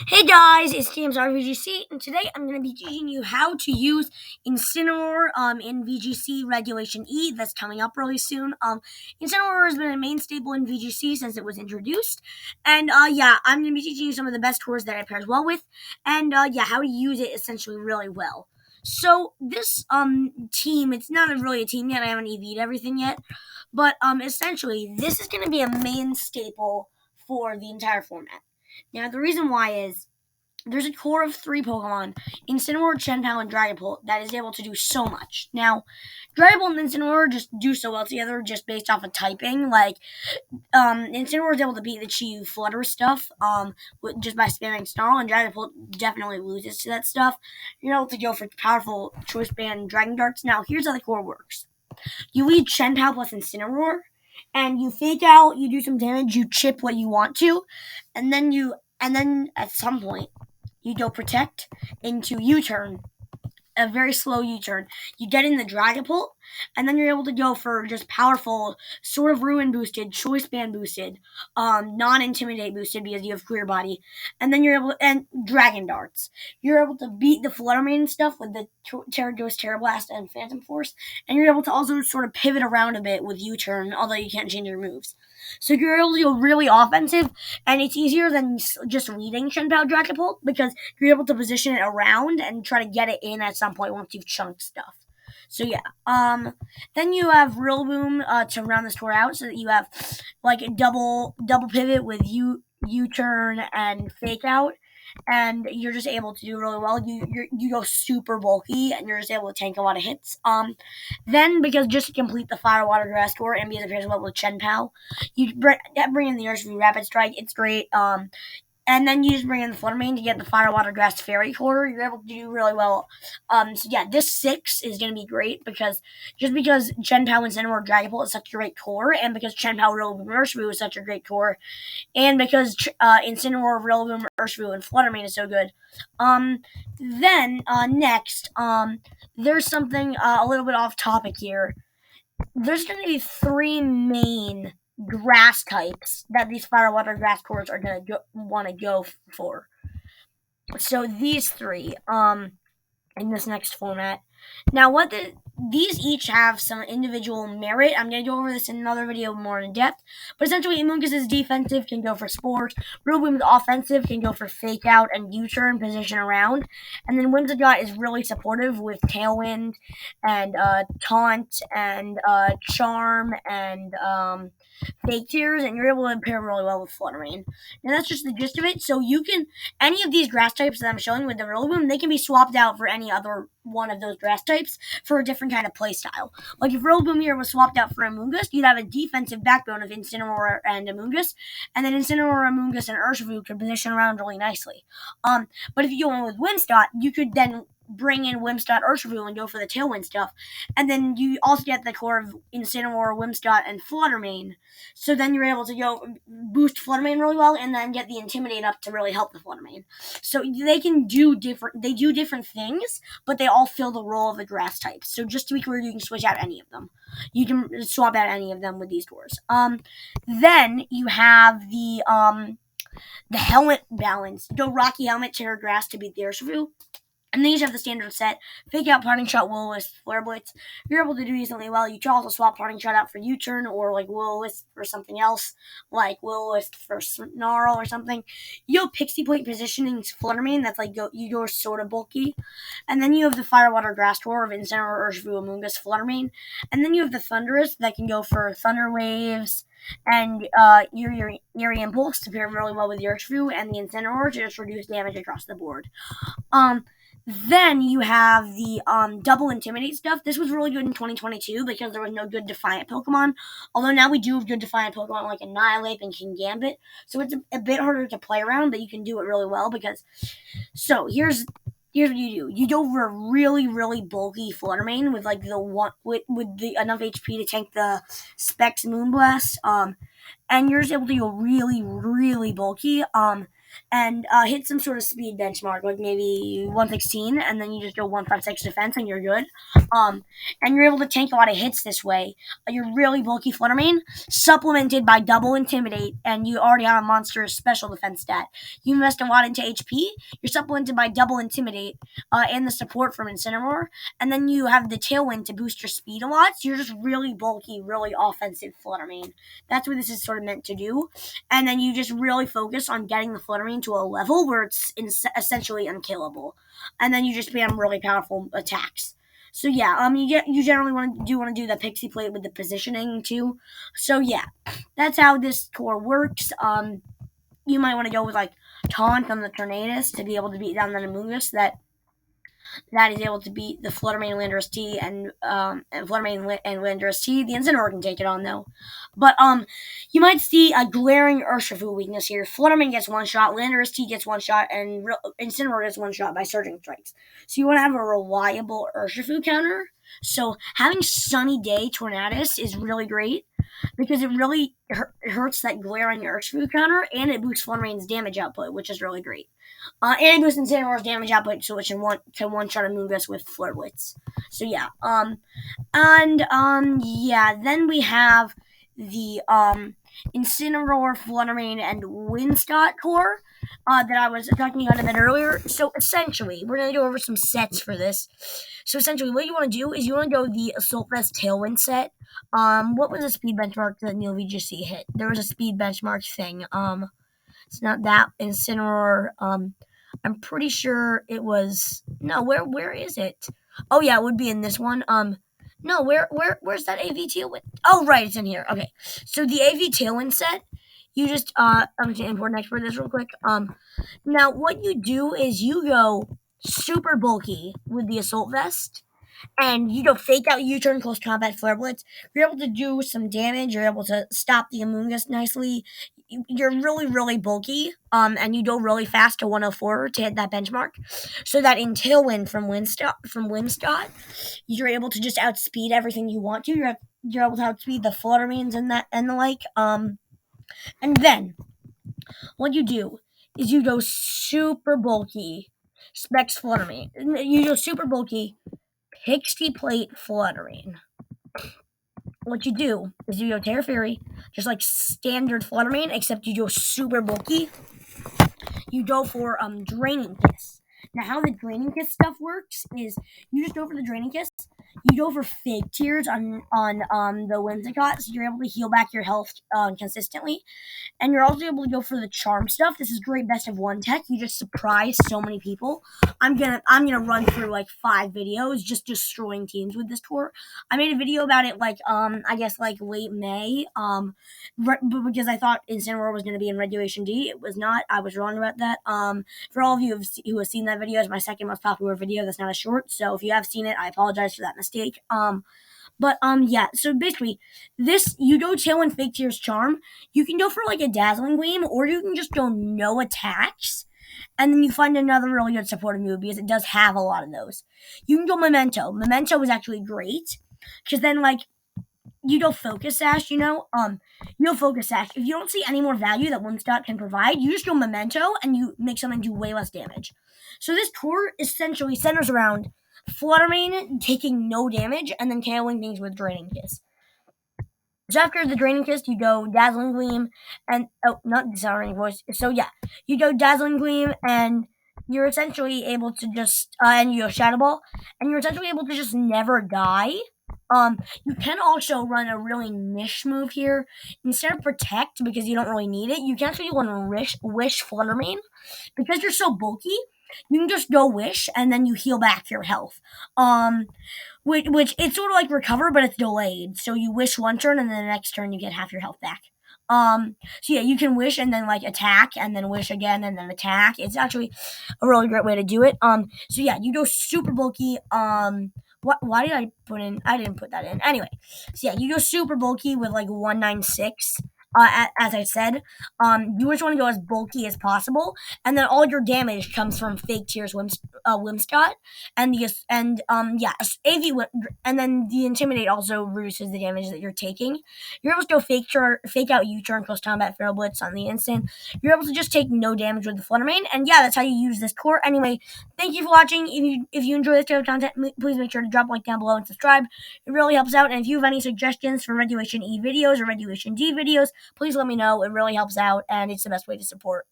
Hey guys, it's GamestarVGC, and today I'm going to be teaching you how to use Incineroar in VGC Regulation E that's coming up really soon. Incineroar has been a main staple in VGC since it was introduced, and I'm going to be teaching you some of the best cores that it pairs well with, and how to use it essentially really well. So this team, it's not really a team yet. I haven't EV'd everything yet, but essentially this is going to be a main staple for the entire format. Now, the reason why is there's a core of 3 Pokemon, Incineroar, Shenpao, and Dragapult, that is able to do so much. Now, Dragapult and Incineroar just do so well together just based off of typing. Like, Incineroar is able to beat the Chi Flutter stuff just by spamming Snarl, and Dragapult definitely loses to that stuff. You're able to go for powerful Choice Band Dragon Darts. Now, here's how the core works. You lead Shenpao plus Incineroar, and you fake out, you do some damage, you chip what you want to, and then at some point you go protect into U-turn, a very slow U-turn. You get in the Dragapult, and then you're able to go for just powerful Sword of Ruin boosted, Choice Band boosted, non-intimidate boosted because you have Clear Body, and then you're able and Dragon Darts. You're able to beat the Fluttermane stuff with the Terraghost, Terra Blast, and Phantom Force, and you're able to also sort of pivot around a bit with U-turn, although you can't change your moves. So you're able to go really offensive, and it's easier than just leading Shenpao Dragapult because you're able to position it around and try to get it in at some point once you've chunked stuff. So yeah, then you have Rillaboom to round this tour out, so that you have like a double pivot with U-turn and fake out, and you're just able to do really well. You go super bulky, and you're just able to tank a lot of hits. Then because just to complete the Fire Water Grass tour and because it pairs well with Shenpao, you bring in the Urshifu Rapid Strike. It's great. And then you just bring in the Fluttermane to get the Fire Water Grass Fairy core. You're able to do really well. So yeah, this 6 is going to be great because Shenpao and Incineroar Dragapult is such a great core, and because Shenpao Rillaboom Urshifu is such a great core, and because Incineroar Rillaboom Urshifu and Fluttermane is so good. Next, there's something a little bit off topic here. There's going to be 3 main grass types that these Fire Water Grass cores are going to want to go for. So these 3 in this next format. Now, these each have some individual merit. I'm going to go over this in another video more in depth. But essentially, Amoonguss is defensive, can go for Sport. Rillaboom is offensive, can go for Fake Out and U-turn, position around. And then Whimsicott is really supportive with Tailwind and Taunt and Charm and Fake Tears. And you're able to pair really well with Fluttermane. And that's just the gist of it. So you can, any of these grass types that I'm showing with the Rillaboom, they can be swapped out for any other one of those grass types for a different kind of playstyle. Like if Rillaboom here was swapped out for Amoonguss, you'd have a defensive backbone of Incineroar and Amoonguss, and then Incineroar, Amoonguss, and Urshifu could position around really nicely. But if you go in with Whimsicott, you could then bring in Whimsicott, Urshifu, and go for the Tailwind stuff. And then you also get the core of Incineroar, Whimsicott, and Fluttermane. So then you're able to go boost Fluttermane really well, and then get the Intimidate up to really help the Fluttermane. So they do different things, but they all fill the role of the grass types. So just to be clear, you can switch out any of them. You can swap out any of them with these doors. Then you have the helmet balance. Go Rocky Helmet, Terra Grass to beat the Urshifu. And then you have the standard set, Fake Out, Parting Shot, Will-O-Wisp, Flare Blitz. You're able to do decently well. You can also swap Parting Shot out for U-turn or like Will-O-Wisp for something else, like Will-O-Wisp for Snarl or something. You have Pixie Plate positioning Fluttermane, that's like you go sort of bulky. And then you have the Fire Water Grass Tour of Incineroar, Urshifu, Amoonguss, Fluttermane. And then you have the Thunderous that can go for Thunder Waves and Eerie Impulse to pair really well with the Urshifu and the Incineroar to just reduce damage across the board. Then you have the double Intimidate stuff. This was really good in 2022 because there was no good Defiant Pokemon. Although now we do have good Defiant Pokemon like Annihilate and King Gambit. So it's a bit harder to play around, but you can do it really well because... So here's what you do. You go for a really, really bulky Fluttermane with like the enough HP to tank the Specs Moonblast. And you're just able to go really, really bulky. and hit some sort of speed benchmark, like maybe 116, and then you just go 156 defense, and you're good. Um, and you're able to tank a lot of hits this way. You're really bulky Fluttermane, supplemented by double intimidate, and you already have a monstrous special defense stat. You invest a lot into HP. You're supplemented by double intimidate and the support from Incineroar, and then you have the tailwind to boost your speed a lot. So you're just really bulky, really offensive Fluttermane. That's what this is sort of meant to do. And then you just really focus on getting the Fluttermane to a level where it's essentially unkillable, and then you just spam really powerful attacks. So yeah, you generally want to do the pixie plate with the positioning too. So yeah, that's how this core works. You might want to go with like taunt on the Tornadus to be able to beat down the Amoonguss that is able to beat the Fluttermane, Landorus T, and Fluttermane and Landorus T. The Incineroar can take it on though, but you might see a glaring Urshifu weakness here. Fluttermane gets one shot, Landorus T gets one shot, and Incineroar gets one shot by Surging Strikes. So you want to have a reliable Urshifu counter. So having Sunny Day Tornadus is really great because it really hurts that glaring Urshifu counter, and it boosts Fluttermane's damage output, which is really great. And it boosts Incineroar's damage output, so it can one shot Amoonguss with Flare Blitz. So yeah, yeah. Then we have the Incineroar, Fluttermane, and Windscott core that I was talking about a bit earlier. So essentially, we're gonna go over some sets for this. So essentially, what you want to do is you want to go the Assault Vest Tailwind set. What was the speed benchmark that Neil VGC hit? There was a speed benchmark thing. It's not that Incineroar. I'm pretty sure it was no. Where is it? Oh yeah, it would be in this one. No, where's that AV Tailwind? Oh right, it's in here. Okay, so the AV Tailwind set. You just I'm gonna import and export this real quick. Now what you do is you go super bulky with the Assault Vest, and you know fake out U-turn close combat flare blitz. You're able to do some damage. You're able to stop the Amoonguss nicely. You're really bulky, and you go really fast to 104 to hit that benchmark. So that in Tailwind from Windscott, you're able to just outspeed everything you want to. You're able to outspeed the Fluttermanes and that and the like. And then what you do is you go super bulky. Specs Fluttermane. You go super bulky. Pixie Plate Fluttermane. What you do is you go Terra Fairy, just like standard Fluttermane, except you go super bulky. You go for Draining Kiss. Now, how the Draining Kiss stuff works is you just go for the Draining Kiss. You go for Fake Tears on the Whimsicott, so you're able to heal back your health consistently. And you're also able to go for the charm stuff. This is great best of one tech. You just surprise so many people. I'm gonna run through like 5 videos just destroying teams with this tour. I made a video about it like I guess like late May. Because I thought Incineroar was gonna be in Regulation D. It was not. I was wrong about that. For all of you who have seen that video, it's my second most popular video. That's not a short. So if you have seen it, I apologize for that mistake. Yeah, so basically, this, you go Tailwind Fake Tears Charm, you can go for like a Dazzling Gleam, or you can just go no attacks, and then you find another really good supportive move, because it does have a lot of those. You can go Memento. Memento is actually great, because then, like, you go Focus Sash, you go Focus Sash. If you don't see any more value that Windscott can provide, you just go Memento, and you make something do way less damage. So this tour essentially centers around Fluttermane taking no damage, and then KOing things with Draining Kiss. So after the Draining Kiss, you go Dazzling Gleam, and not Disarming Voice. So yeah, you go Dazzling Gleam, and you're essentially able to just and you go Shadow Ball, and you're essentially able to just never die. You can also run a really niche move here. Instead of Protect, because you don't really need it, you can actually want to Wish Fluttermane. Because you're so bulky, you can just go Wish, and then you heal back your health. Which it's sort of like Recover, but it's delayed. So you Wish one turn, and then the next turn you get half your health back. So yeah, you can Wish and then like attack, and then Wish again, and then attack. It's actually a really great way to do it. So yeah, you go super bulky. Why did I put in? I didn't put that in. Anyway, so yeah, you go super bulky with like 196. as I said, you just want to go as bulky as possible, and then all your damage comes from fake tears Whimscott, and and then the intimidate also reduces the damage that you're taking. You're able to go fake out U-turn close combat fail blitz on the instant. You're able to just take no damage with the Fluttermane, and yeah, that's how you use this core. Anyway, thank you for watching. If you enjoy this type of content, please make sure to drop a like down below and subscribe. It really helps out. And if you have any suggestions for Regulation E videos or Regulation D videos, please let me know. It really helps out, and it's the best way to support.